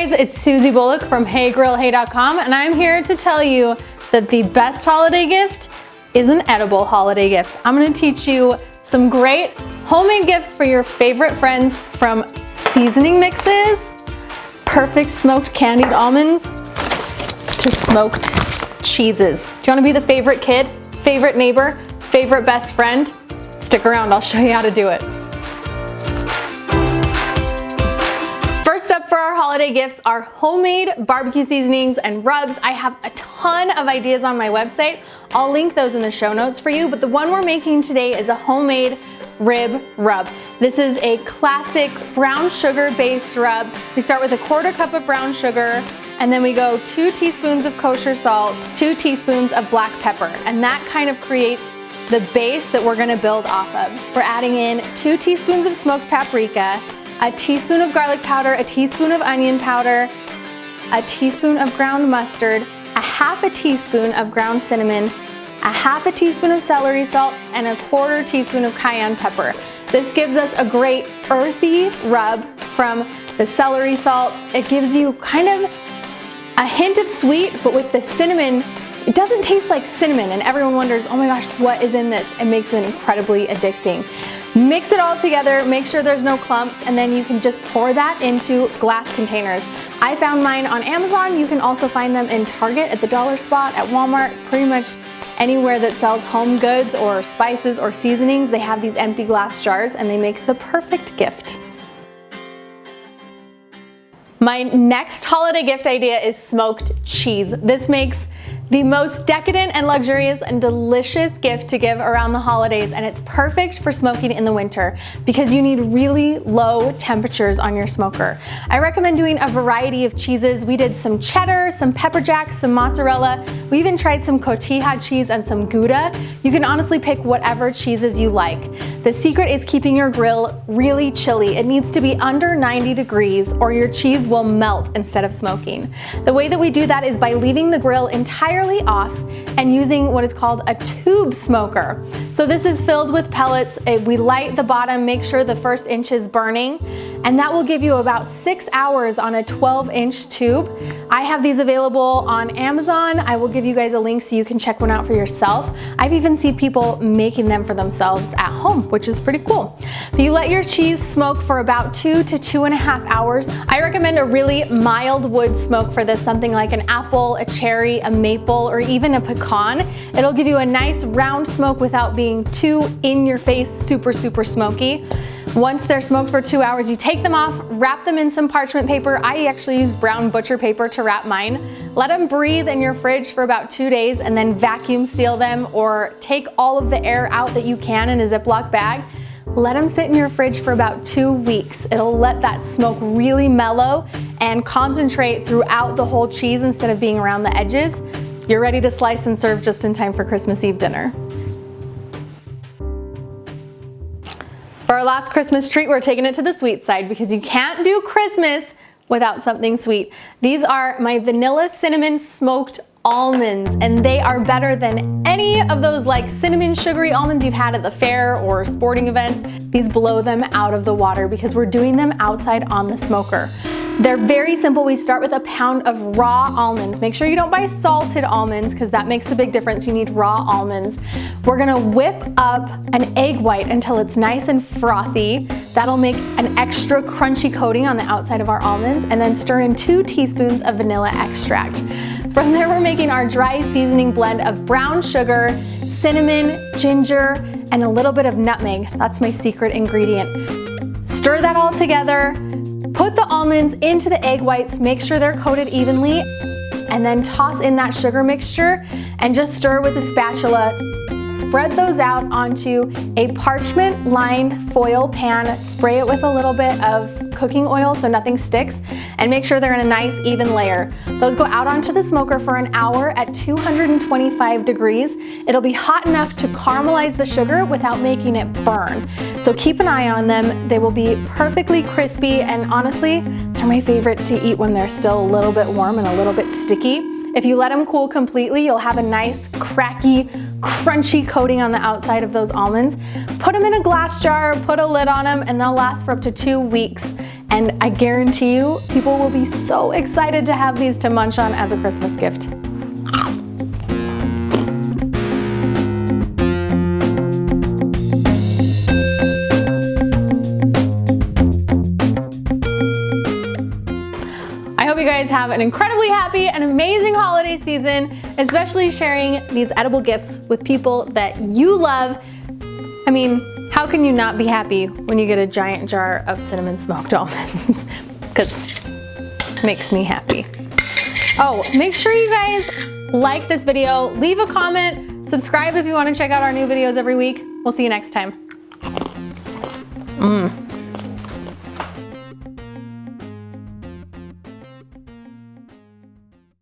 guys, it's Susie Bullock from HeyGrillHey.com, and I'm here to tell you that the best holiday gift is an edible holiday gift. I'm gonna teach you some great homemade gifts for your favorite friends, from seasoning mixes, perfect smoked candied almonds, to smoked cheeses. Do you wanna be the favorite kid, favorite neighbor, favorite best friend? Stick around, I'll show you how to do it. First up for our holiday gifts are homemade barbecue seasonings and rubs. I have a ton of ideas on my website. I'll link those in the show notes for you, but the one we're making today is a homemade rib rub. This is a classic brown sugar based rub. We start with a 1/4 cup of brown sugar, and then we go 2 teaspoons of kosher salt, 2 teaspoons of black pepper, and that kind of creates the base that we're gonna build off of. We're adding in 2 teaspoons of smoked paprika, a teaspoon of garlic powder, a teaspoon of onion powder, a teaspoon of ground mustard, a 1/2 teaspoon of ground cinnamon, a 1/2 teaspoon of celery salt, and a 1/4 teaspoon of cayenne pepper. This gives us a great earthy rub from the celery salt. It gives you kind of a hint of sweet, but with the cinnamon, it doesn't taste like cinnamon, and everyone wonders, oh my gosh, what is in this? It makes it incredibly addicting. Mix it all together, make sure there's no clumps, and then you can just pour that into glass containers. I found mine on Amazon. You can also find them in Target, at the dollar spot, at Walmart, pretty much anywhere that sells home goods or spices or seasonings. They have these empty glass jars and they make the perfect gift. My next holiday gift idea is smoked cheese. This makes the most decadent and luxurious and delicious gift to give around the holidays, and it's perfect for smoking in the winter because you need really low temperatures on your smoker. I recommend doing a variety of cheeses. We did some cheddar, some pepper jack, some mozzarella. We even tried some cotija cheese and some Gouda. You can honestly pick whatever cheeses you like. The secret is keeping your grill really chilly. It needs to be under 90 degrees or your cheese will melt instead of smoking. The way that we do that is by leaving the grill entirely off and using what is called a tube smoker. So this is filled with pellets. We light the bottom, make sure the first inch is burning, and that will give you about 6 hours on a 12-inch tube. I have these available on Amazon. I will give you guys a link so you can check one out for yourself. I've even seen people making them for themselves at home, which is pretty cool. But you let your cheese smoke for about 2 to 2.5 hours. I recommend a really mild wood smoke for this, something like an apple, a cherry, a maple, or even a pecan. It'll give you a nice round smoke without being too in your face, super smoky. Once they're smoked for 2 hours, you take them off, wrap them in some parchment paper. I actually use brown butcher paper to wrap mine. Let them breathe in your fridge for about 2 days and then vacuum seal them, or take all of the air out that you can in a Ziploc bag. Let them sit in your fridge for about 2 weeks. It'll let that smoke really mellow and concentrate throughout the whole cheese instead of being around the edges. You're ready to slice and serve just in time for Christmas Eve dinner. For our last Christmas treat, we're taking it to the sweet side because you can't do Christmas without something sweet. These are my vanilla cinnamon smoked almonds, and they are better than any of those like cinnamon sugary almonds you've had at the fair or sporting events. These blow them out of the water because we're doing them outside on the smoker. They're very simple. We start with a pound of raw almonds. Make sure you don't buy salted almonds because that makes a big difference. You need raw almonds. We're gonna whip up an egg white until it's nice and frothy. That'll make an extra crunchy coating on the outside of our almonds, and then stir in 2 teaspoons of vanilla extract. From there, we're making our dry seasoning blend of brown sugar, cinnamon, ginger, and a little bit of nutmeg. That's my secret ingredient. Stir that all together. Put the almonds into the egg whites, make sure they're coated evenly, and then toss in that sugar mixture and just stir with a spatula. Spread those out onto a parchment-lined foil pan. Spray it with a little bit of cooking oil so nothing sticks, and make sure they're in a nice even layer. Those go out onto the smoker for an hour at 225 degrees. It'll be hot enough to caramelize the sugar without making it burn. So keep an eye on them. They will be perfectly crispy, and honestly, they're my favorite to eat when they're still a little bit warm and a little bit sticky. If you let them cool completely, you'll have a nice, cracky, crunchy coating on the outside of those almonds. Put them in a glass jar, put a lid on them, and they'll last for up to 2 weeks. And I guarantee you, people will be so excited to have these to munch on as a Christmas gift. I hope you guys have an incredibly happy and amazing holiday season, especially sharing these edible gifts with people that you love. I mean, how can you not be happy when you get a giant jar of cinnamon smoked almonds? Because it makes me happy. Oh, make sure you guys like this video, leave a comment, subscribe if you want to check out our new videos every week. We'll see you next time.